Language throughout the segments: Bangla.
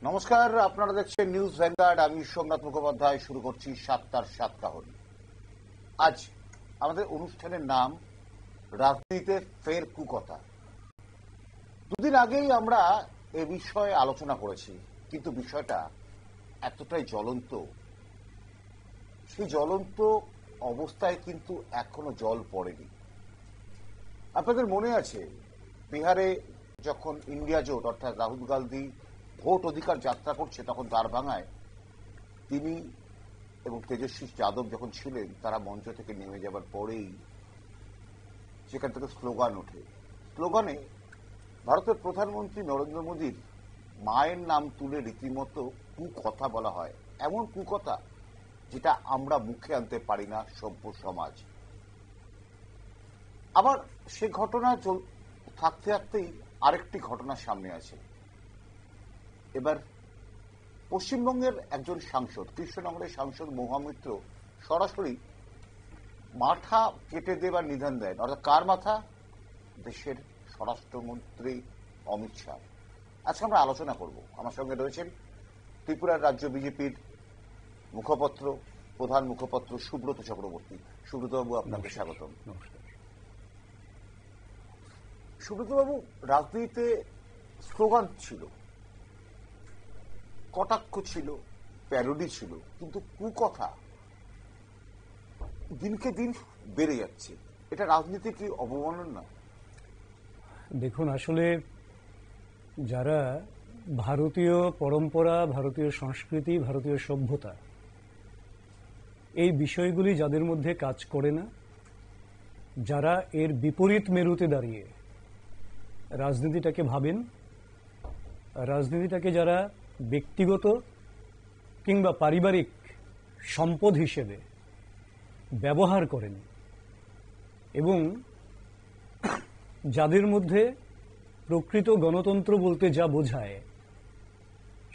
নমস্কার, আপনারা দেখছেন নিউজ ভ্যানগার্ড। আমি সোমনাথ মুখোপাধ্যায়। শুরু করছি 7টার 7 কাহন। আজ আমাদের অনুষ্ঠানের নাম রাজনীতিতে ফের কুকথা। দুদিন আগেই আমরা এ বিষয়ে আলোচনা করেছি, কিন্তু বিষয়টা এতটাই জ্বলন্ত, সেই জ্বলন্ত অবস্থায় কিন্তু এখনো জল পড়েনি। আপনাদের মনে আছে বিহারে যখন ইন্ডিয়া জোট অর্থাৎ রাহুল গান্ধী ভোট অধিকার যাত্রা করছে, তখন দ্বারভাঙায় তিনি এবং তেজস্বী যাদব যখন ছিলেন, তারা মঞ্চ থেকে নেমে যাবার পরেই সেখান থেকে স্লোগান ওঠে। স্লোগানে ভারতের প্রধানমন্ত্রী নরেন্দ্র মোদীর মায়ের নাম তুলে রীতিমতো কুকথা বলা হয়, এমন কুকথা যেটা আমরা মুখে আনতে পারি না সভ্য সমাজ। আবার সে ঘটনা থাকতে থাকতেই আরেকটি ঘটনা সামনে আছে। এবার পশ্চিমবঙ্গের একজন সাংসদ, কৃষ্ণনগরের সাংসদ মহামিত্র সরাসরি মাথা কেটে দেবার নিধান দেন। অর্থাৎ কার মাথা? দেশের স্বরাষ্ট্রমন্ত্রী অমিত শাহ। আজকে আমরা আলোচনা করব। আমার সঙ্গে রয়েছেন ত্রিপুরার রাজ্য বিজেপির মুখপত্র, প্রধান মুখপত্র সুব্রত চক্রবর্তী। সুব্রতবাবু, আপনাকে স্বাগতম। সুব্রতবাবু, রাজনীতিতে স্লোগান ছিল, কটাক্ষ ছিল, প্যারোডি ছিল, কিন্তু কুকথা দিনকে দিন বেড়ে যাচ্ছে। এটা রাজনীতি কি অবমাননা? দেখুন, আসলে যারা ভারতীয় পরম্পরা, ভারতীয় সংস্কৃতি, ভারতীয় সভ্যতা, এই বিষয়গুলি যাদের মধ্যে কাজ করে না, যারা এর বিপরীত মেরুতে দাঁড়িয়ে রাজনীতিটাকে ভাবেন, রাজনীতিটাকে যারা ব্যক্তিগত কিংবা পারিবারিক সম্পদ হিসেবে ব্যবহার করেন, এবং যাদের মধ্যে প্রকৃত গণতন্ত্র বলতে যা বোঝায়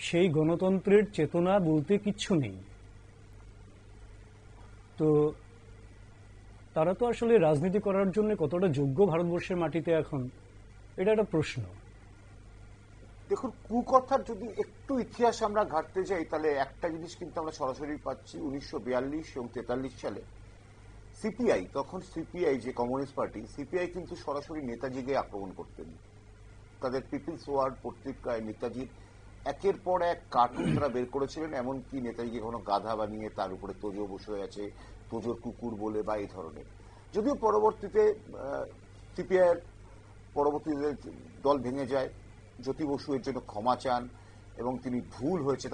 সেই গণতন্ত্রের চেতনা বলতে কিচ্ছু নেই, তো তারা তো আসলে রাজনীতি করার জন্য কতটা যোগ্য ভারতবর্ষের মাটিতে এখন, এটা একটা প্রশ্ন। দেখুন, কুকথার যদি একটু ইতিহাস আমরা ঘাটতে যাই, তাহলে একটা জিনিস কিন্তু আমরা সরাসরি পাচ্ছি। 1942 এবং 43 সালে সিপিআই, তখন সিপিআই যে কমিউনিস্ট পার্টি, সিপিআই কিন্তু সরাসরি নেতাজিকে আক্রমণ করতেন। তাদের পিপলস ওয়ার্ড পত্রিকায় নেতাজির একের পর এক কার্টুন তারা বের করেছিলেন, এমনকি নেতাজিকে কোনো গাধা বানিয়ে তার উপরে তোজো বসে আছে, তোজোর কুকুর বলে বা এই ধরনের। যদিও পরবর্তীতে সিপিআই পরবর্তীতে দল ভেঙে যায়, জ্যোতি বসু এর জন্য ক্ষমা চান এবং তিনি ভুল হয়েছে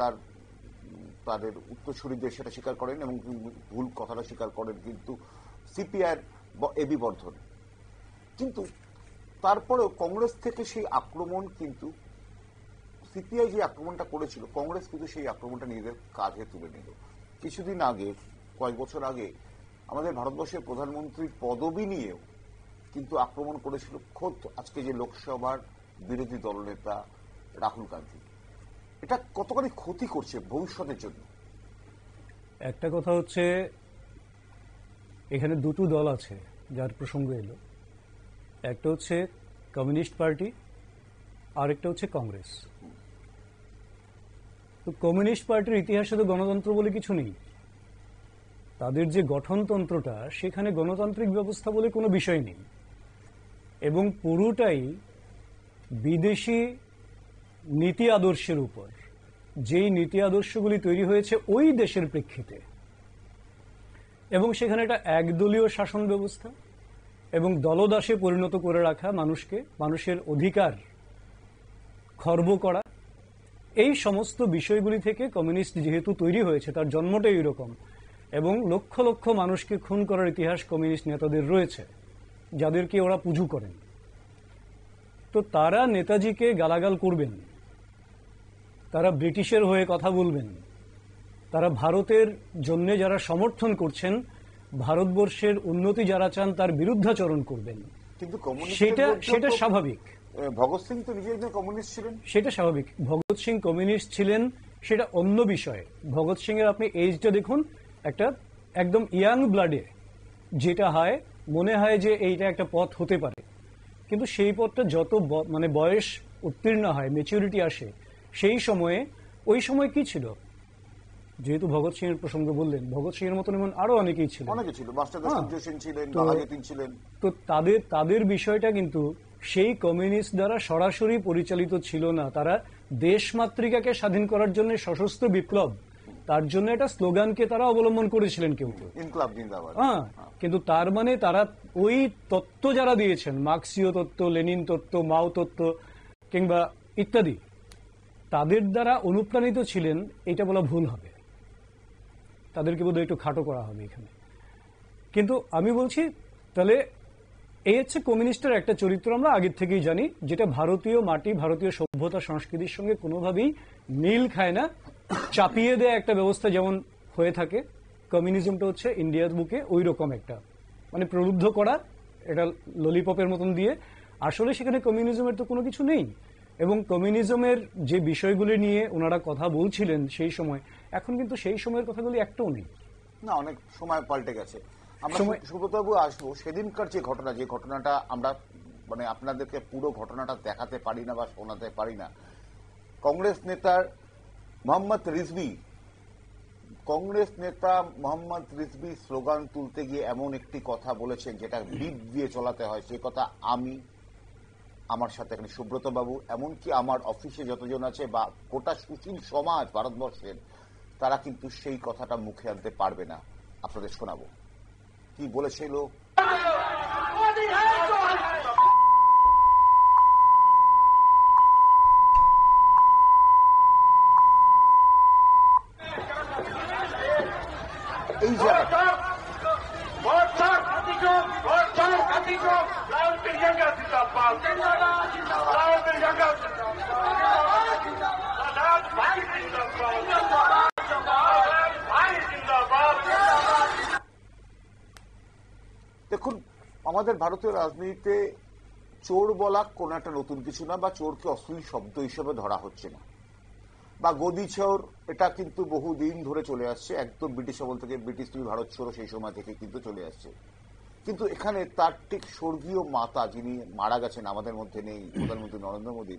তাদের উত্তরসূরিদের সেটা স্বীকার করেন এবং ভুল কথাটা স্বীকার করেন কিন্তু সিপিআইয়ের এবি বর্ধন। কিন্তু তারপরেও কংগ্রেস থেকে সেই আক্রমণ, কিন্তু সিপিআই যে আক্রমণটা করেছিল, কংগ্রেস কিন্তু সেই আক্রমণটা নিজেদের কাঁধে তুলে নিল। কিছুদিন আগে, কয়েক বছর আগে, আমাদের ভারতবর্ষের প্রধানমন্ত্রীর পদবি নিয়েও কিন্তু আক্রমণ করেছিল খোদ আজকে যে লোকসভার বিরোধী দলনেতা রাহুল গান্ধী। এটা কতখানি ক্ষতি করছে ভবিষ্যতের জন্য? একটা কথা হচ্ছে, এখানে দুটো দল আছে যার প্রসঙ্গ এলো। একটা হচ্ছে কমিউনিস্ট পার্টি, আর একটা হচ্ছে কংগ্রেস। তো কমিউনিস্ট পার্টির ইতিহাসে তো গণতন্ত্র বলে কিছু নেই। তাদের যে গঠনতন্ত্রটা, সেখানে গণতান্ত্রিক ব্যবস্থা বলে কোনো বিষয় নেই, এবং পুরোটাই বিদেশি নীতি আদর্শের উপর, যেই নীতি আদর্শগুলি তৈরি হয়েছে ওই দেশের প্রেক্ষিতে, এবং সেখানে একটা একদলীয় শাসন ব্যবস্থা এবং দলদাসে পরিণত করে রাখা মানুষকে, মানুষের অধিকার খর্ব করা, এই সমস্ত বিষয়গুলি থেকে কমিউনিস্ট যেহেতু তৈরি হয়েছে, তার জন্মটাই এরকম, এবং লক্ষ লক্ষ মানুষকে খুন করার ইতিহাস কমিউনিস্ট নেতাদের রয়েছে, যাদেরকে ওরা পুজো করেন। তো তারা নেতাজিকে গালাগাল করবেন, তারা ব্রিটিশের হয়ে কথা বলবেন, তারা ভারতের জন্য যারা সমর্থন করছেন, ভারতবর্ষের উন্নতি যারা চান তার বিরুদ্ধাচরণ করবেন, কিন্তু সেটা স্বাভাবিক। ভগৎ সিং তো নিজে একজন কমিউনিস্ট ছিলেন, সেটা স্বাভাবিক। ভগৎ সিং কমিউনিস্ট ছিলেন, সেটা অন্য বিষয়। ভগৎ সিং এর আপনি এজটা দেখুন, একটা একদম ইয়াং ব্লাডে, যেটা হয় মনে হয় যে এইটা একটা পথ হতে পারে, কিন্তু সেই পথটা যত বয়স উত্তীর্ণ হয়, ম্যাচুরিটি আসে, সেই সময়ে ওই সময় কি ছিল? যেহেতু ভগৎ সিং এর প্রসঙ্গ বললেন, ভগৎ সিং এর মতন এমন আরো অনেকেই ছিলেন, অনেকে ছিল, মাস্টার সূর্য সেন ছিলেন, বাঘাযতীন ছিলেন। তো তাদের বিষয়টা কিন্তু সেই কমিউনিস্ট দ্বারা সরাসরি পরিচালিত ছিল না। তারা দেশমাতৃকাকে স্বাধীন করার জন্য সশস্ত্র বিপ্লব, তার জন্য একটা স্লোগানকে তারা অবলম্বন করেছিলেন কেউ কেউ। ইনকলাব জিন্দাবাদ। হ্যাঁ, কিন্তু তার মানে তারা ওই তত্ত্ব যারা দিয়েছেন, মার্ক্সীয় তত্ত্ব, লেনিন তত্ত্ব, মাও তত্ত্ব কিংবা ইত্যাদি, তাদের দ্বারা অনুপ্রাণিত ছিলেন, এটা বলা ভুল হবে। তাদেরকে বোধহয় একটু খাটো করা হবে এখানে। কিন্তু আমি বলছি, তাহলে এই হচ্ছে কমিউনিস্টের একটা চরিত্র আমরা আগের থেকেই জানি, যেটা ভারতীয় মাটি, ভারতীয় সভ্যতা সংস্কৃতির সঙ্গে কোনোভাবেই মিল খায় না। চাপিয়ে দেয়া একটা ব্যবস্থা যেমন হয়ে থাকে, কমিউনিজমটা হচ্ছে ইন্ডিয়ার বুকে ওই রকম একটা, মানে প্রলুব্ধ করা, এটা ললিপপের মতন দিয়ে। আসলে সেখানে কমিউনিজমের তো কোনো কিছু নেই। এবং কমিউনিজমের যে বিষয়গুলি নিয়ে ওনারা কথা বলছিলেন সেই সময়, এখন কিন্তু সেই সময়ের কথাগুলি একটাও নেই। না, অনেক সময় পাল্টে গেছে। আমরা সুব্রতবাবু আসবো, সেদিনকার যে ঘটনাটা আমরা মানে আপনাদেরকে পুরো ঘটনাটা দেখাতে পারি না বা শোনাতে পারি না। কংগ্রেস নেতা মোহাম্মদ রিজভী স্লোগান তুলতে গিয়ে এমন একটি কথা বলেছেন যেটা বিপ দিয়ে চলাতে হয়। সেই কথা আমি, আমার সাথে এখানে সুব্রত বাবু, এমনকি আমার অফিসে যতজন আছে বা গোটা সুশীল সমাজ ভারতবর্ষের, তারা কিন্তু সেই কথাটা মুখে আনতে পারবে না। আপনাদের শোনাবো কি বলেছিল। এই জায়গাটা দেখুন, আমাদের ভারতীয় রাজনীতিতে চোর বলা কোন একটা নতুন কিছু না, বা চোরকে অশ্লীল শব্দ হিসেবে ধরা হচ্ছে না, বা গদি চোর, এটা কিন্তু বহুদিন ধরে চলে আসছে। একদম ব্রিটিশ আমল থেকে, ব্রিটিশ তুমি ভারত চোর, সেই সময় থেকে কিন্তু চলে আসছে। কিন্তু এখানে তার ঠিক স্বর্গীয় মাতা, যিনি মারা গেছেন, আমাদের মধ্যে নেই, প্রধানমন্ত্রী নরেন্দ্র মোদী,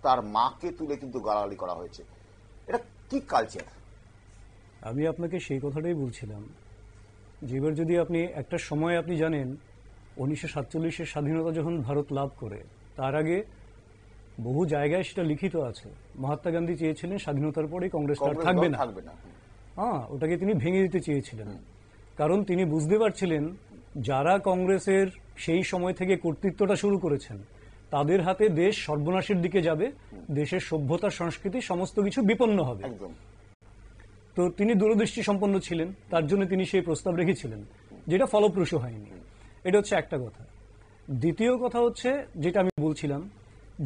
তার মাকে তুলে কিন্তু গালাগালি করা হয়েছে। এটা কি কালচার? আমি আপনাকে সেই কথাটাই বলছিলাম, যে এবার যদি আপনি একটা সময়, আপনি জানেন 1947-এর স্বাধীনতা যখন ভারত লাভ করে, তার আগে বহু জায়গায় সেটা লিখিত আছে, মহাত্মা গান্ধী চেয়েছিলেন স্বাধীনতার পরে কংগ্রেস থাকবে না। হ্যাঁ, ওটাকে তিনি ভেঙে দিতে চেয়েছিলেন, কারণ তিনি বুঝতে পারছিলেন যারা কংগ্রেসের সেই সময় থেকে কর্তৃত্বটা শুরু করেছেন, তাদের হাতে দেশ সর্বনাশের দিকে যাবে, দেশের সভ্যতা সংস্কৃতি সমস্ত কিছু বিপন্ন হবে। তো তিনি দূরদৃষ্টি সম্পন্ন ছিলেন, তার জন্য তিনি সেই প্রস্তাব রেখেছিলেন, যেটা ফলপ্রসূ হয়নি। এটা হচ্ছে একটা কথা। দ্বিতীয় কথা হচ্ছে, যেটা আমি বলছিলাম,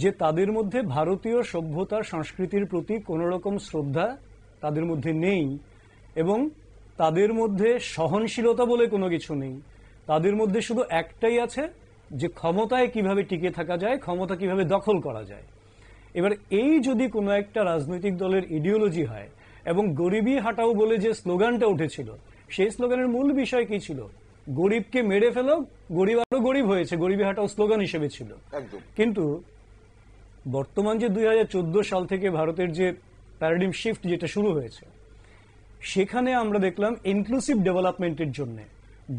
যে তাদের মধ্যে ভারতীয় সভ্যতার সংস্কৃতির প্রতি কোনো রকম শ্রদ্ধা তাদের মধ্যে নেই, এবং তাদের মধ্যে সহনশীলতা বলে কোনো কিছু নেই। তাদের মধ্যে শুধু একটাই আছে, যে ক্ষমতায় কিভাবে টিকে থাকা যায়, ক্ষমতা কিভাবে দখল করা যায়। এবার এই যদি কোনো একটা রাজনৈতিক দলের ইডিওলজি হয়, এবং গরিবী হাটাও বলে যে স্লোগানটা উঠেছিল, সেই স্লোগানের মূল বিষয় কি ছিল? গরিবকে মেরে ফেলো, গরিব আরো গরিব হয়েছে, গরিবী হাটাও স্লোগান হিসেবে ছিল। কিন্তু বর্তমান যে 2014 সাল থেকে ভারতের যে প্যারাডিম শিফট যেটা শুরু হয়েছে, সেখানে আমরা দেখলাম ইনক্লুসিভ ডেভেলপমেন্টের জন্য,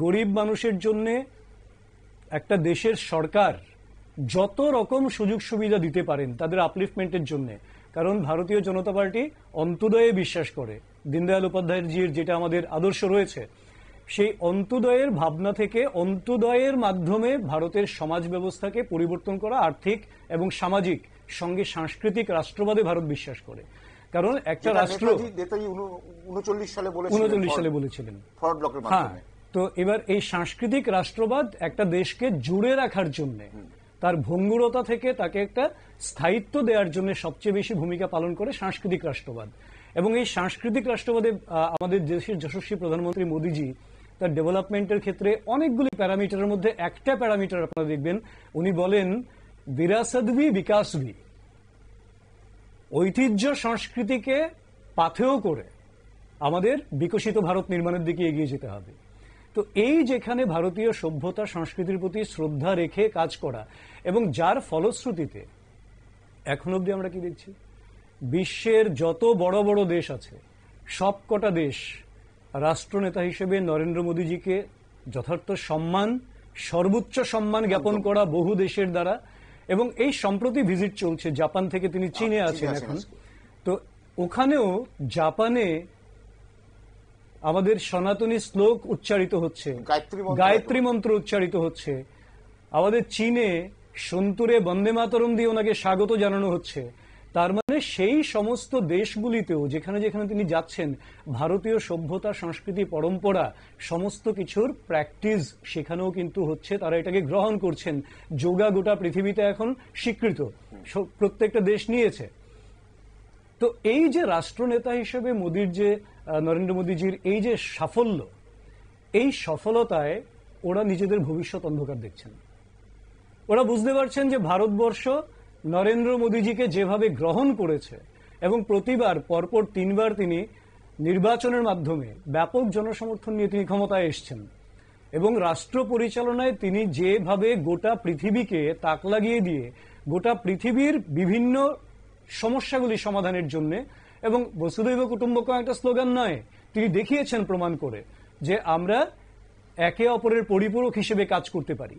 গরিব মানুষের জন্য একটা দেশের সরকার যত রকম সুযোগ সুবিধা দিতে পারেন তাদের আপলিফমেন্টের জন্য। কারণ ভারতীয় জনতা পার্টি অন্ত্যোদয়ে বিশ্বাস করে, দীনদয়াল উপাধ্যায়ের জির যেটা আমাদের আদর্শ রয়েছে, সেই অন্ত্যোদয়ের ভাবনা থেকে, অন্ত্যোদয়ের মাধ্যমে ভারতের সমাজ ব্যবস্থাকে পরিবর্তন করা, আর্থিক এবং সামাজিক সঙ্গে সাংস্কৃতিক রাষ্ট্রবাদে ভারত বিশ্বাস করে। কারণ একটা রাষ্ট্র 39 সালে বলেছিলেন। হ্যাঁ, তো এবার এই সাংস্কৃতিক রাষ্ট্রবাদ একটা দেশকে জুড়ে রাখার জন্য, তার ভঙ্গুরতা থেকে তাকে একটা স্থায়িত্ব দেওয়ার জন্য সবচেয়ে বেশি ভূমিকা পালন করে সাংস্কৃতিক রাষ্ট্রবাদ। এবং এই সাংস্কৃতিক রাষ্ট্রবাদে আমাদের দেশের যশস্বী প্রধানমন্ত্রী মোদীজি তার ডেভেলপমেন্টের ক্ষেত্রে অনেকগুলি প্যারামিটারের মধ্যে একটা প্যারামিটার আপনারা দেখবেন, উনি বলেন বিরাসত ভি বিকাশ ভি, ঐতিহ্য সংস্কৃতিকে পাথেয় করে আমাদের বিকশিত ভারত নির্মাণের দিকে এগিয়ে যেতে হবে। তো এই যেখানে ভারতীয় সভ্যতা সংস্কৃতির প্রতি শ্রদ্ধা রেখে কাজ করা, এবং যার ফলশ্রুতিতে এখন অবধি আমরা কি দেখছি, বিশ্বের যত বড় বড় দেশ আছে সবকটা দেশ রাষ্ট্রনেতা হিসেবে নরেন্দ্র মোদীজিকে যথার্থ সম্মান, সর্বোচ্চ সম্মান জ্ঞাপন করা বহু দেশের দ্বারা। এবং এই সম্প্রতি ভিজিট চলছে, জাপান থেকে তিনি চীনে আছেন এখন। তো ওখানেও জাপানে আমাদের সনাতনী শ্লোক উচ্চারিত হচ্ছে, গায়ত্রী মন্ত্র উচ্চারিত হচ্ছে। আমাদের চীনে সন্তুরে বন্দে মাতরম দিয়ে ওনাকে স্বাগত জানানো হচ্ছে। তার মানে সেই সমস্ত দেশগুলিতেও যেখানে যেখানে তিনি যাচ্ছেন, ভারতীয় সভ্যতা, সংস্কৃতি, পরম্পরা সমস্ত কিছুর প্র্যাকটিস সেখানেও কিন্তু হচ্ছে। তারা এটাকে গ্রহণ করছেন। যোগা গোটা পৃথিবীতে এখন স্বীকৃত, প্রত্যেকটা দেশ নিয়েছে। তো এই যে রাষ্ট্রনেতা হিসেবে মোদীর যে নরেন্দ্র মোদীজির এই যে সাফল্য, এই সফলতায় ওরা নিজেদের ভবিষ্যৎ অন্ধকার দেখছেন। ওরা বুঝতে পারছেন যে ভারতবর্ষ নরেন্দ্র মোদীজিকে যেভাবে গ্রহণ করেছে এবং প্রতিবার পরপর 3 বার তিনি নির্বাচনের মাধ্যমে ব্যাপক জনসমর্থন নিয়ে তিনি ক্ষমতায় এসেছেন এবং রাষ্ট্র পরিচালনায় তিনি যেভাবে গোটা পৃথিবীকে তাক লাগিয়ে দিয়ে গোটা পৃথিবীর বিভিন্ন সমস্যাগুলি সমাধানের জন্য, এবং বসুধৈব কুটুম্বকম একটা স্লোগান নয়, তিনি দেখিয়েছেন প্রমাণ করে যে আমরা একে অপরের পরিপূরক হিসেবে কাজ করতে পারি।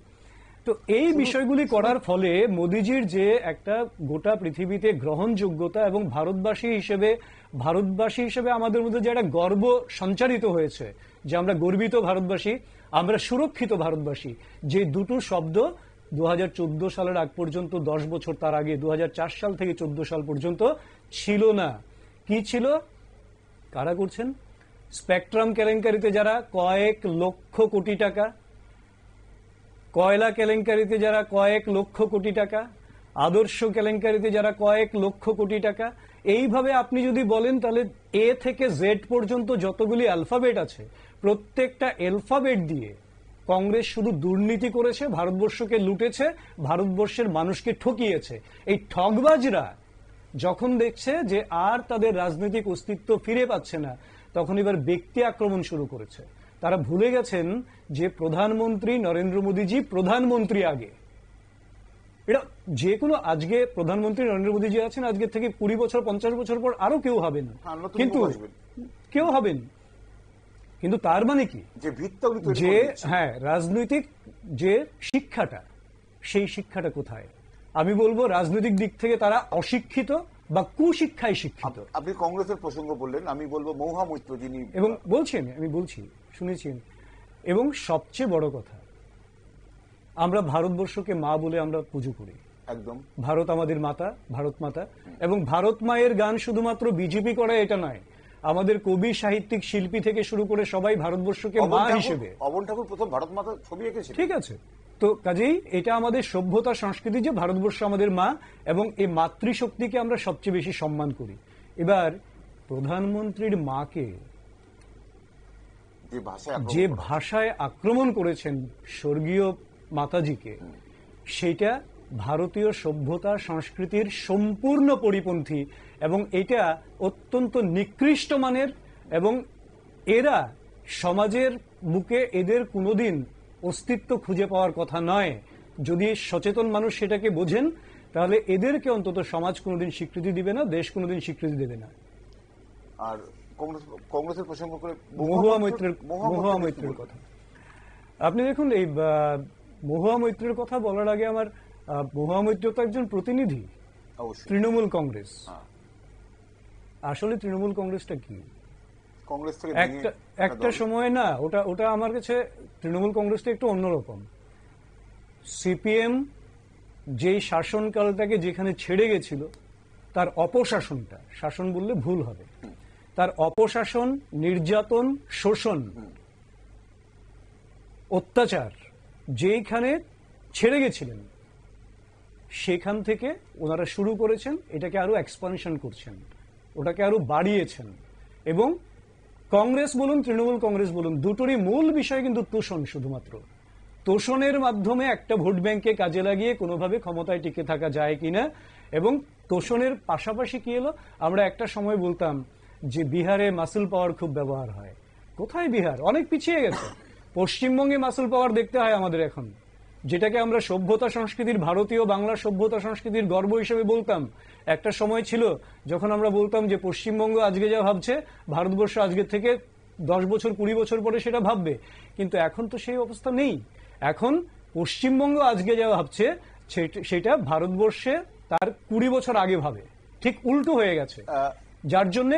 তো এই বিষয়গুলি করার ফলে মোদিজির যে একটা গোটা পৃথিবীতে গ্রহণযোগ্যতা এবং ভারতবাসী হিসেবে আমাদের মধ্যে যে একটা গর্ব সঞ্চারিত হয়েছে যে আমরা গর্বিত ভারতবাসী, আমরা সুরক্ষিত ভারতবাসী, যে দুটো শব্দ 2014 সালের আগ পর্যন্ত 10 বছর তার আগে 2004 সাল থেকে 14 সাল পর্যন্ত ছিল না। কি ছিল? কারা করছেন? স্পেকট্রাম কেলেঙ্কারিতে যারা কয়েক লক্ষ কোটি টাকা, কয়লা কেলেঙ্কারিতে যারা কয়েক লক্ষ কোটি টাকা, আদর্শ কেলেঙ্কারিতে যারা কয়েক লক্ষ কোটি টাকা, এইভাবে আপনি যদি বলেন তাহলে এ থেকে জেড পর্যন্ত যতগুলি অ্যালফাবেট আছে প্রত্যেকটা অ্যালফাবেট দিয়ে কংগ্রেস শুধু দুর্নীতি করেছে, ভারতবর্ষকে লুটেছে, ভারতবর্ষের মানুষকে ঠকিয়েছে। এই ঠগবাজরা যখন দেখছে যে আর তাদের রাজনৈতিক অস্তিত্ব ফিরে পাচ্ছে না, তখন এবার ব্যক্তি আক্রমণ শুরু করেছে। তারা ভুলে গেছেন যে প্রধানমন্ত্রী নরেন্দ্র মোদীজি প্রধানমন্ত্রী আগে। এটা যে কোনো, আজকে প্রধানমন্ত্রী নরেন্দ্র মোদীজি আছেন, আজকে থেকে 20 বছর 50 বছর পর আরো কেউ হবেন, কিন্তু কেউ হবেন। কিন্তু তার মানে কি যে হ্যাঁ, রাজনৈতিক যে শিক্ষাটা, সেই শিক্ষাটা কোথায়? আমি বলবো রাজনৈতিক দিক থেকে তারা অশিক্ষিত বা কুশিক্ষায় শিক্ষিত। আপনি কংগ্রেসের প্রসঙ্গ বললেন, আমি বলবো মহুয়া মৈত্র যিনি, এবং বলছেন, আমি বলছি, শুনেছি। এবং সবচেয়ে বড় কথা, আমরা ভারতবর্ষকে মা বলে আমরা পুজো করি। একদম, ভারত আমাদের মাতা, ভারত মাতা। এবং ভারত মায়ের গান শুধুমাত্র বিজেপি করে এটা নয়, আমাদের কবি, সাহিত্যিক, শিল্পী থেকে শুরু করে সবাই ভারতবর্ষকে মা হিসেবে। অবন ঠাকুর প্রথম ভারত মাতা ছবি এঁকেছেন। ঠিক আছে, তো কাজেই এটা আমাদের সভ্যতা, সংস্কৃতি যে ভারতবর্ষ আমাদের মা, এবং এই মাতৃশক্তিকে আমরা সবচেয়ে বেশি সম্মান করি। এবার প্রধানমন্ত্রীর মাকে যে ভাষায় আক্রমণ করেছেন স্বর্গীয় মাতাজিকে, সেটা ভারতীয় সভ্যতা সংস্কৃতির সম্পূর্ণ পরিপন্থী, এবং এটা অত্যন্ত নিকৃষ্ট মানের, এবং এরা সমাজের বুকে এদের কোনোদিন অস্তিত্ব খুঁজে পাওয়ার কথা নয়। যদি সচেতন মানুষ সেটাকে বোঝেন, তাহলে এদেরকে অন্তত সমাজ কোনোদিন স্বীকৃতি দিবে না, দেশ কোনোদিন স্বীকৃতি দেবে না। আর কংগ্রেসের প্রসঙ্গ করে মহুয়া মৈত্রের কথা আপনি দেখুন। এই মহুয়া মৈত্রের কথা বলার আগে আমার, মহুয়া মৈত্র তো একজন প্রতিনিধি তৃণমূল কংগ্রেস। আসলে তৃণমূল কংগ্রেসটা কি? কংগ্রেস থেকে একটা সময় না, ওটা আমার কাছে তৃণমূল কংগ্রেসটা একটু অন্যরকম। সিপিএম যেই শাসনকালটাকে যেখানে ছেড়ে গেছিল, তার অপশাসনটা, শাসন বললে ভুল হবে, তার অপশাসন, নির্যাতন, শোষণ, অত্যাচার যেইখানে ছেড়ে গেছিলেন, সেখান থেকে ওনারা শুরু করেছেন, এটাকে আরো এক্সপানশন করছেন, ওটাকে আরো বাড়িয়েছেন। এবং কংগ্রেস বলুন, তৃণমূল কংগ্রেস বলুন, দুটোরই মূল বিষয় কিন্তু তোষণ। শুধুমাত্র তোষণের মাধ্যমে একটা ভোট ব্যাংকে কাজে লাগিয়ে কোনোভাবে ক্ষমতায় টিকে থাকা যায় কিনা। এবং তোষণের পাশাপাশি কি এলো, আমরা একটা সময় বলতাম যে বিহারে মাসল পাওয়ার খুব ব্যবহার হয়। কোথায় বিহার? অনেক পিছিয়ে গেছে। পশ্চিমবঙ্গে মাসল পাওয়ার দেখতে হয় আমাদের এখন। যেটাকে আমরা সভ্যতা সংস্কৃতির, ভারতীয় বাংলা সভ্যতা সংস্কৃতির গর্ব হিসেবে বলতাম। একটা সময় ছিল যখন আমরা বলতাম যে পশ্চিমবঙ্গ আজকে যা ভাবছে, ভারতবর্ষ আজকের থেকে 10 বছর 20 বছর পরে সেটা ভাববে। কিন্তু এখন তো সেই অবস্থা নেই। এখন পশ্চিমবঙ্গ আজকে যা ভাবছে সেটা ভারতবর্ষে তার 20 বছর আগে ভাবে। ঠিক উল্টো হয়ে গেছে, যার জন্য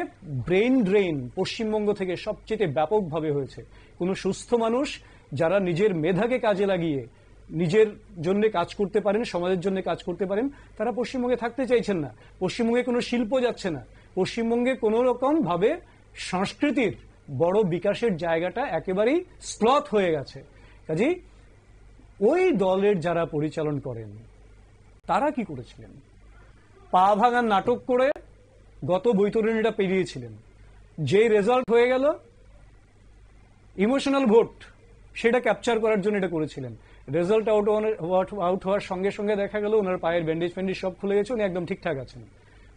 ব্রেইন ড্রেন পশ্চিমবঙ্গ থেকে সবচেয়ে ব্যাপকভাবে হয়েছে। কোনো সুস্থ মানুষ যারা নিজের মেধাকে কাজে লাগিয়ে নিজের জন্য কাজ করতে পারেন, সমাজের জন্য কাজ করতে পারেন, তারা পশ্চিমবঙ্গে থাকতে চাইছেন না। পশ্চিমবঙ্গে কোনো শিল্প যাচ্ছে না। পশ্চিমবঙ্গে কোনো রকম ভাবে সংস্কৃতির বড় বিকাশের জায়গাটা একেবারেই স্লথ হয়ে গেছে। কাজেই ওই দলের যারা পরিচালন করেন তারা কি করেছিলেন? পা ভাঙার নাটক করে গত বৈতরণীটা পেরিয়েছিলেন। যে রেজাল্ট হয়ে গেল ইমোশনাল ভোট, সেটা ক্যাপচার করার জন্য এটা করেছিলেন। রেজাল্ট আউট হওয়ার সঙ্গে সঙ্গে দেখা গেল ওনার পায়ের ব্যান্ডেজ ফ্যান্ডেজ সব খুলে গেছে, উনি একদম ঠিকঠাক আছেন।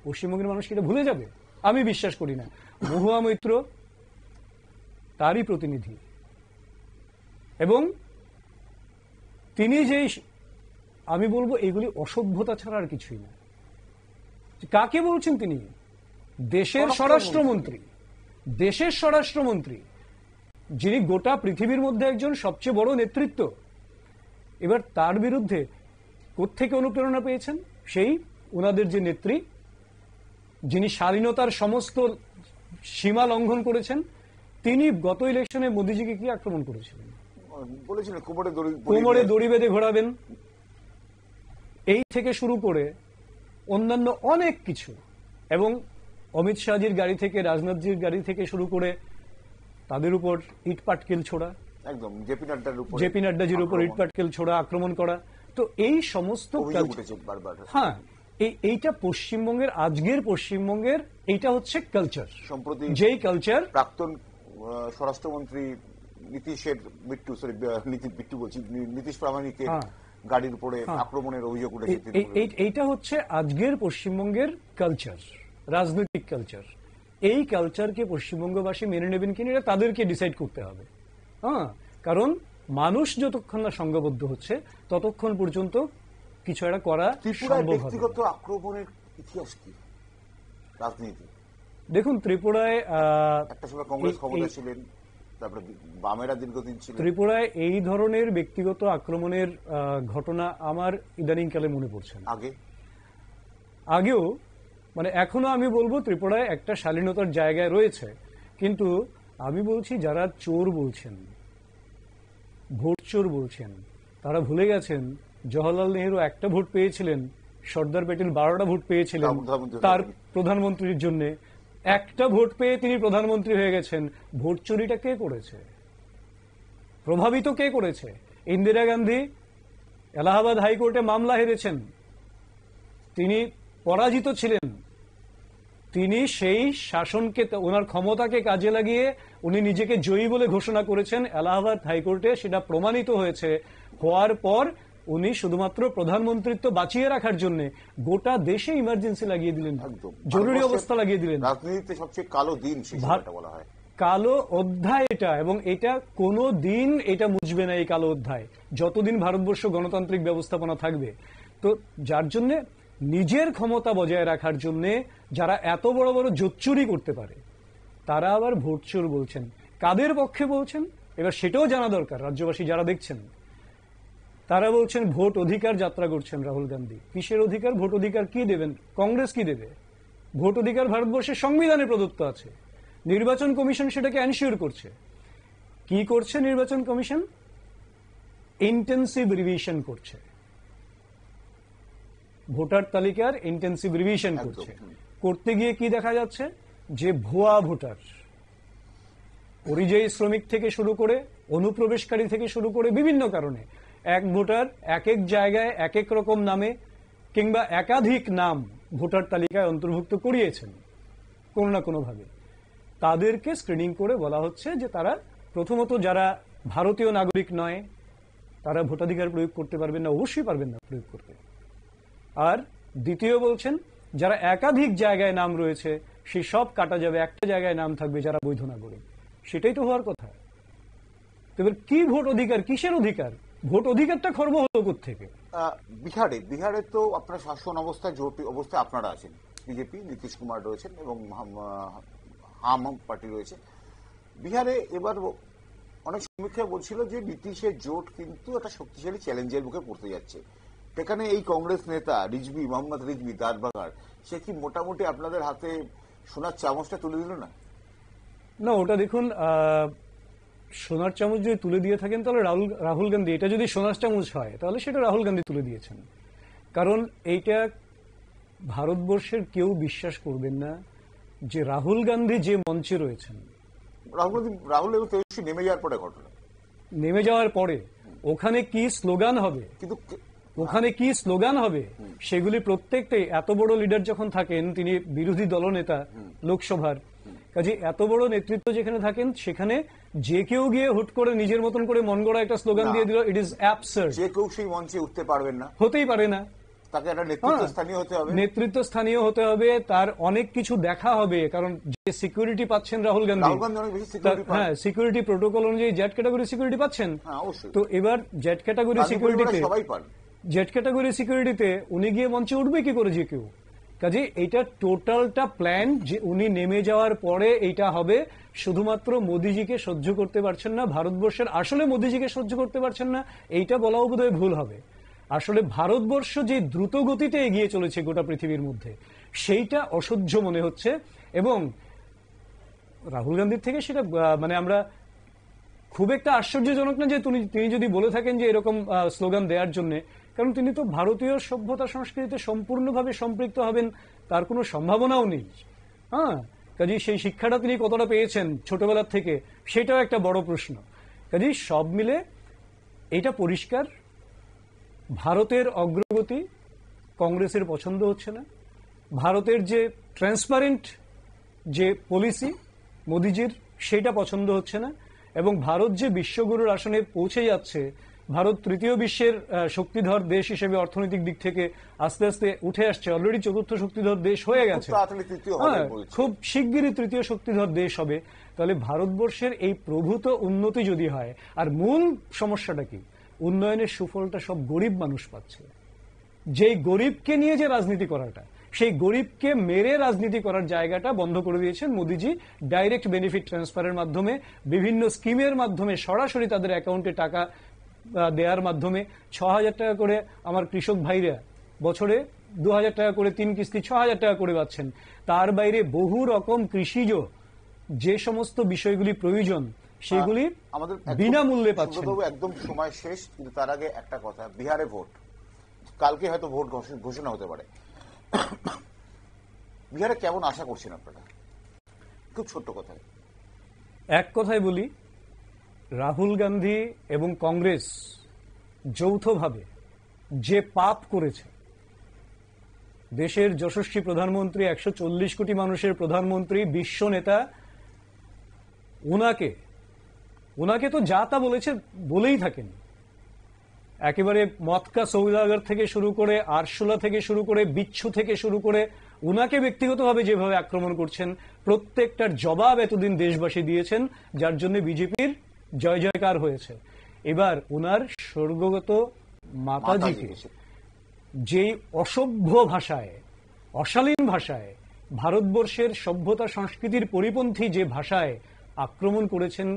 পশ্চিমবঙ্গের মানুষ এটা ভুলে যাবে? আমি বিশ্বাস করি না। মহুয়া মৈত্র তারই প্রতিনিধি, এবং তিনি যেই, আমি বলবো এগুলি অসভ্যতা ছাড়া আর কিছুই না। কাকে বলছেন তিনি? দেশের স্বরাষ্ট্রমন্ত্রী, দেশের স্বরাষ্ট্রমন্ত্রী, যিনি গোটা পৃথিবীর মধ্যে একজন সবচেয়ে বড় নেতৃত্ব। এবার তার বিরুদ্ধে কোত্থেকে অনুপ্রেরণা পেয়েছেন? সেই ওনাদের যে নেত্রী, যিনি স্বাধীনতার সমস্ত সীমা লঙ্ঘন করেছেন, তিনি গত ইলেকশনে মোদিজিকে কি আক্রমণ করেছিলেন? বলেছিলেন কোমরে দড়ি বেঁধে ঘোরাবেন, এই থেকে শুরু করে অন্যান্য অনেক কিছু। এবং অমিত শাহজির গাড়ি থেকে, রাজনাথজির গাড়ি থেকে শুরু করে তাদের উপর ইট পাটকেল ছোড়া, একদম জেপি নাড্ডাজির উপর ইট পাটকেল ছোড়া, আক্রমণ করা। তো এই সমস্ত হ্যাঁ, এইটা পশ্চিমবঙ্গের, আজকের পশ্চিমবঙ্গের এইটা হচ্ছে কালচার। সম্প্রতি যেই কালচার প্রাক্তন স্বরাষ্ট্রমন্ত্রী নীতিশ প্রামাণিকের গাড়ির উপরে আক্রমণের অভিযোগ উঠেছে। এইটা হচ্ছে আজকের পশ্চিমবঙ্গের কালচার, রাজনৈতিক কালচার। এই কালচারকে পশ্চিমবঙ্গবাসী মেনে নেবেন কিনা এটা তাদেরকে ডিসাইড করতে হবে। কারণ মানুষ যতক্ষণ না সংঘবদ্ধ হচ্ছে ততক্ষণ পর্যন্ত কিছু একটা করা সম্ভব হবে। ব্যক্তিগত আক্রমণের ইতিহাস কি রাজনীতি? দেখুন, ত্রিপুরায় একটা সময় কংগ্রেস ক্ষমতায় ছিলেন, তারপরে বামেরা দীর্ঘদিন ছিল। ত্রিপুরায় এই ধরনের ব্যক্তিগত আক্রমণের ঘটনা আমার ইদানিংকালে মনে পড়ছে না। আগেও, মানে এখনো আমি বলবো ত্রিপুরায় একটা শালীনতার জায়গায় রয়েছে। কিন্তু আমি বলছি, যারা চোর বলছেন, ভোট চোর বলছেন, তারা ভুলে গেছেন জওহরলাল নেহরু একটা ভোট পেয়েছিলেন, সর্দার প্যাটেল 12টা ভোট পেয়েছিলেন তার প্রধানমন্ত্রীর জন্য। একটা ভোট পেয়ে তিনি প্রধানমন্ত্রী হয়ে গেছেন। ভোট চুরিটা কে করেছে? প্রভাবিত কে করেছে? ইন্দিরা গান্ধী এলাহাবাদ হাইকোর্টে মামলা হেরেছেন, তিনি পরাজিত ছিলেন। তিনি সেই শাসনকে, ওনার ক্ষমতাকে কাজে লাগিয়ে উনি নিজেকে জয়ী বলে ঘোষণা করেছেন। এলাহাবাদ হাইকোর্টে সেটা প্রমাণিত হয়েছে। হওয়ার পর উনি শুধুমাত্র প্রধানমন্ত্রিত্ব বাঁচিয়ে রাখার জন্য গোটা দেশে ইমার্জেন্সি লাগিয়ে দিলেন, জরুরি অবস্থা লাগিয়ে দিলেন। রাজনীতিতে সবচেয়ে কালো দিন বলা হয়, কালো অধ্যায় এটা। এবং এটা কোনো দিন এটা মুছবে না, এই কালো অধ্যায়, যতদিন ভারতবর্ষ গণতান্ত্রিক ব্যবস্থাপনা থাকবে। তো যার জন্য নিজের ক্ষমতা বজায় রাখার জন্য যারা এত বড় বড় জোচ্চুরি করতে পারে, তারা আবার ভোট চোর বলছেন। কাদের পক্ষে বলছেন এবার সেটাও জানা দরকার। রাজ্যবাসী যারা দেখছেন, তারা বলছেন ভোট অধিকার যাত্রা করছেন রাহুল গান্ধী। কিসের অধিকার? ভোট অধিকার কি দেবেন? কংগ্রেস কি দেবে? ভোট অধিকার ভারতবর্ষের সংবিধানে প্রদত্ত আছে। নির্বাচন কমিশন সেটাকে এনশিওর করছে। কি করছে নির্বাচন কমিশন? ইন্টেন্সিভ রিভিশন করছে, ভোটার তালিকার ইন্টেন্সিভ রিভিশন করছে। করতে গিয়ে কি দেখা যাচ্ছে? যে ভুয়া ভোটার, পরিযায়ী শ্রমিক থেকে শুরু করে, অনুপ্রবেশকারী থেকে শুরু করে বিভিন্ন কারণে এক ভোটার এক এক জায়গায় এক এক রকম নামে কিংবা একাধিক নাম ভোটার তালিকায় অন্তর্ভুক্ত করিয়েছেন কোনো না কোনোভাবে। তাদেরকে স্ক্রিনিং করে বলা হচ্ছে যে তারা প্রথমত যারা ভারতীয় নাগরিক নয় তারা ভোটাধিকার প্রয়োগ করতে পারবেন না, অবশ্যই পারবেন না প্রয়োগ করতে। আর দ্বিতীয় বলছেন যারা একাধিক জায়গায় নাম রয়েছে সেই সব কাটা যাবে, একটা জায়গায় নাম থাকবে যারা বৈধ নাগরিক। সেটাই তো হওয়ার কথা। এবার কি ভোট অধিকার, কিসের অধিকার? ভোট অধিকারটা খর্ব হলো কোত্থেকে? বিহারে তো আপনার শাসন অবস্থায় জোট অবস্থায় আপনারা আছেন, বিজেপি, নীতিশ কুমার রয়েছেন এবং আম পার্টি রয়েছে বিহারে। এবার অনেক সমীক্ষা বলছিল যে নীতিশের জোট কিন্তু একটা শক্তিশালী চ্যালেঞ্জের মুখে পড়তে যাচ্ছে। সেখানে এই কংগ্রেস নেতা রিজভি, মোহাম্মদ রিজভি দারবাগার, সে কি মোটামুটি আপনাদের হাতে সোনার চামচটা তুলে দিল না? না, ওটা দেখুন, সোনার চামচ যদি তুলে দিয়ে থাকেন তাহলে রাহুল গান্ধী, এটা যদি সোনার চামচ হয় তাহলে সেটা রাহুল গান্ধী তুলে দিয়েছেন। কারণ এইটা ভারতবর্ষের কেউ বিশ্বাস করবেন না যে রাহুল গান্ধী যে মঞ্চে রয়েছেন, রাহুল এবং তেজস্বী নেমে যাওয়ার পরে ঘটনা, নেমে যাওয়ার পরে ওখানে কি স্লোগান হবে, কিন্তু সেগুলি প্রত্যেকটাই, এত বড় লিডার যখন থাকেন, তিনি বিরোধী দলনেতা লোকসভার, কাজে এত বড় নেতৃত্ব যেখানে থাকেন সেখানে যে কেউ গিয়ে হুট করে নিজের মতন করে মন গড়া একটা স্লোগান দিয়ে দিল, ইট ইজ অ্যাবসার্ড। যে কেউ সেই মঞ্চে উঠতে পারবেন না, হতেই পারে না। তাকে একটা নেতৃত্বস্থানীয় হতে হবে, নেতৃত্বস্থানীয় হতে হবে, তার অনেক কিছু দেখা হবে। কারণ যে সিকিউরিটি পাচ্ছেন রাহুল গান্ধী, হ্যাঁ, সিকিউরিটি প্রোটোকল অনুযায়ী জেড ক্যাটাগরি সিকিউরিটি পাচ্ছেন। তো এবার জেড ক্যাটাগরি সিকিউরিটিতে উনি গিয়ে মঞ্চে উঠবে কি করে যে কেউ? কাজে এইটা টোটালটা প্ল্যান, যে উনি নেমে যাওয়ার পরে এইটা হবে। শুধুমাত্র মোদিজিকে সহ্য করতে পারছেন না ভারতবর্ষের, আসলে মোদিজিকে সহ্য করতে পারছেন না এইটা বলাও বোধহয় ভুল হবে। আসলে ভারতবর্ষ যে দ্রুত গতিতে এগিয়ে চলেছে গোটা পৃথিবীর মধ্যে, সেইটা অসহ্য মনে হচ্ছে। এবং রাহুল গান্ধীর থেকে সেটা মানে আমরা খুব একটা আশ্চর্যজনক না যে তিনি যদি বলে থাকেন যে এরকম স্লোগান দেওয়ার জন্য, কারণ তিনি তো ভারতীয় সভ্যতা সংস্কৃতিতে সম্পূর্ণভাবে সম্পৃক্ত হবেন তার কোনো সম্ভাবনাও নেই। হ্যাঁ, কাজেই সেই শিক্ষাটা তিনি কতটা পেয়েছেন ছোটবেলার থেকে সেটাও একটা বড় প্রশ্ন। কাজেই সব মিলে এটা পরিষ্কার, ভারতের অগ্রগতি কংগ্রেসের পছন্দ হচ্ছে না। ভারতের যে ট্রান্সপারেন্ট যে পলিসি মোদিজির, সেটা পছন্দ হচ্ছে না। এবং ভারত যে বিশ্বগুরুর আসনে পৌঁছে যাচ্ছে, ভারত তৃতীয় বিশ্বের শক্তিধর দেশ হিসেবে অর্থনৈতিক দিক থেকে আস্তে আস্তে উঠে আসছে, অলরেডি চতুর্থ শক্তিধর দেশ হয়ে গেছে, খুব শিগগিরই তৃতীয় শক্তিধর দেশ হবে। তাহলে ভারতবর্ষের এই প্রভূত উন্নতি যদি হয়, আর মূল সমস্যাটা কি, উন্নয়নের সুফলটা সব গরিব মানুষ পাচ্ছে। যেই গরিবকে নিয়ে যে রাজনীতি করাটা, সেই গরিবকে মেরে রাজনীতি করার জায়গাটা বন্ধ করে দিয়েছেন মোদিজি। ডাইরেক্ট বেনিফিট ট্রান্সফারের মাধ্যমে, বিভিন্ন স্কিমের মাধ্যমে সরাসরি তাদের অ্যাকাউন্টে টাকা দেওয়ার মাধ্যমে 6,000 টাকা করে আমার কৃষক ভাইরা বছরে 2,000 টাকা করে 3 কিস্তি 6,000 টাকা করে পাচ্ছেন। তার বাইরে বহু রকম কৃষিজ যে সমস্ত বিষয়গুলি প্রয়োজন সেগুলি আমাদের বিনামূল্যে পাচ্ছেন। একদম সময় শেষ, কিন্তু তার আগে একটা কথা, বিহারে ভোট, কালকে হয়তো ভোট ঘোষণা হতে পারে। বিহারে কেমন আশা করছেন আপনারা? খুব ছোট্ট কথায় এক কথায় বলি, রাহুল গান্ধী এবং কংগ্রেস যৌথভাবে যে পাপ করেছে, দেশের যশস্বী প্রধানমন্ত্রী, 140 কোটি মানুষের প্রধানমন্ত্রী, বিশ্ব নেতা, ওনাকে তো যা তা বলেই থাকেন। একেবারে মতকা সৌদাগর থেকে শুরু করে, আরশোলা থেকে শুরু করে, বিচ্ছু থেকে শুরু করে, উনাকে ব্যক্তিগতভাবে যেভাবে আক্রমণ করছেন, প্রত্যেকটার জবাব এতদিন দেশবাসী দিয়েছেন, যার জন্য বিজেপির জয় জয়কার হয়েছে। এবার উনার স্বর্গগত মাতাজিকে যেই অসভ্য ভাষায়, অশালীন ভাষায়, ভারতবর্ষের সভ্যতা সংস্কৃতির পরিপন্থী যে ভাষায় আক্রমণ করেছেন,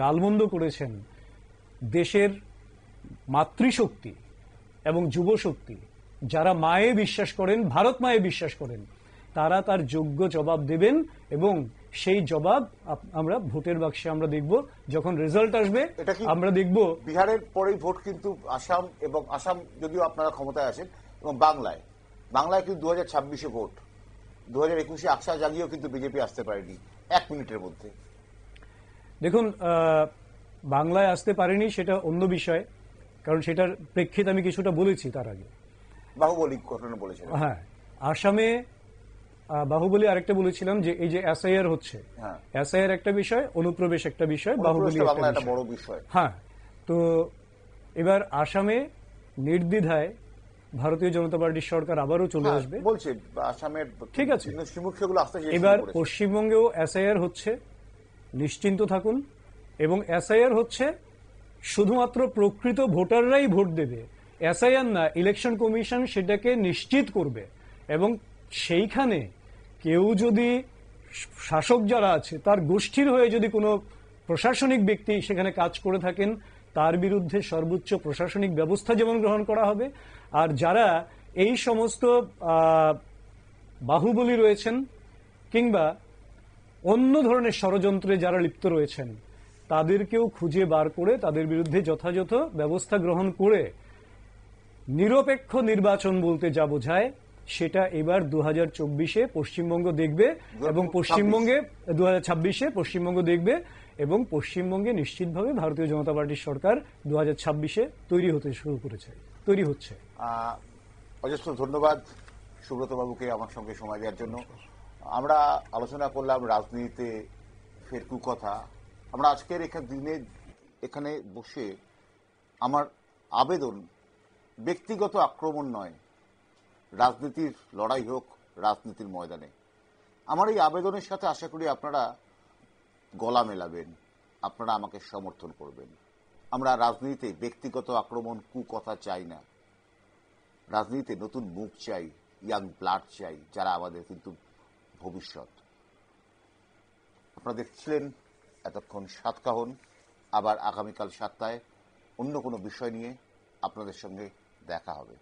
গালমন্দ করেছেন, দেশের মাতৃশক্তি এবং যুবশক্তি যারা মায়ে বিশ্বাস করেন, ভারত মায়ে বিশ্বাস করেন, তারা তার যোগ্য জবাব দেবেন। এবং সেই জবাব আমরা ভোটের বাক্সে আমরা দেখব, যখন রেজাল্ট আসবে আমরা দেখব। বিহারের পরেই ভোট কিন্তু আসাম, এবং আসাম যদিও আপনারা ক্ষমতায় আছেন, এবং বাংলায় কিন্তু 2026-এ ভোট, 2021-এ আশা জাগিয়েও কিন্তু বিজেপি আসতে পারেনি 1 মিনিটের মধ্যে। দেখুন, বাংলায় আসতে পারেনি সেটা অন্য বিষয়, কারণ সেটার প্রেক্ষিতে আমি কিছুটা বলেছি তার আগে। বাহুবলী ঘটনা বলেছিলেন। হ্যাঁ, আসামে বাহুবলী আরেকটা বলেছিলাম, যে এই যে এসআইআর হচ্ছে, এসআইআর একটা বিষয়, অনুপ্রবেশ একটা বিষয়, বাহুবলী একটা বড় বিষয়। হ্যাঁ, তো এবার আসামে নির্দ্বিধায় ভারতীয় জনতা পার্টির সরকার আবারও চলে আসবে বলছে আসামের, ঠিক আছে। এবার পশ্চিমবঙ্গেও এসআইআর হচ্ছে, নিশ্চিন্ত থাকুন। এবং এসআইআর হচ্ছে শুধুমাত্র প্রকৃত ভোটাররাই ভোট দেবে, এসআইআর না, ইলেকশন কমিশন সেটাকে নিশ্চিত করবে। এবং সেইখানে কেউ যদি শাসক যারা আছে তার গোষ্ঠীর হয়ে যদি কোনো প্রশাসনিক ব্যক্তি সেখানে কাজ করে থাকেন, তার বিরুদ্ধে সর্বোচ্চ প্রশাসনিক ব্যবস্থা যেমন গ্রহণ করা হবে। আর যারা এই সমস্ত বাহুবলী রয়েছেন কিংবা অন্য ধরনের ষড়যন্ত্রে যারা লিপ্ত রয়েছেন, তাদেরকেও খুঁজে বার করে তাদের বিরুদ্ধে যথাযথ ব্যবস্থা গ্রহণ করে নিরপেক্ষ নির্বাচন বলতে যা বোঝায় সেটা এবার 2024-এ পশ্চিমবঙ্গ দেখবে এবং পশ্চিমবঙ্গে 2026-এ পশ্চিমবঙ্গ দেখবে এবং পশ্চিমবঙ্গে নিশ্চিতভাবে ভারতীয় জনতা পার্টির সরকার 2026-এ তৈরি হচ্ছে। অজস্র ধন্যবাদ সুব্রত বাবুকে আমার সঙ্গে সময় দেওয়ার জন্য। আমরা আলোচনা করলাম রাজনীতিতে ফের কুকথা। আমরা আজকের দিনে এখানে বসে আমার আবেদন ব্যক্তিগত আক্রমণ নয়, রাজনীতির লড়াই হোক রাজনীতির ময়দানে। আমার এই আবেদনের সাথে আশা করি আপনারা গলা মেলাবেন, আপনারা আমাকে সমর্থন করবেন। আমরা রাজনীতিতে ব্যক্তিগত আক্রমণ কুকথা চাই না, রাজনীতিতে নতুন মুখ চাই, ইয়াং ব্লাড চাই, যারা আমাদের কিন্তু ভবিষ্যৎ। আপনারা দেখছিলেন এতক্ষণ সাতকাহন। আবার আগামীকাল 7টায় অন্য কোনো বিষয় নিয়ে আপনাদের সঙ্গে দেখা হবে।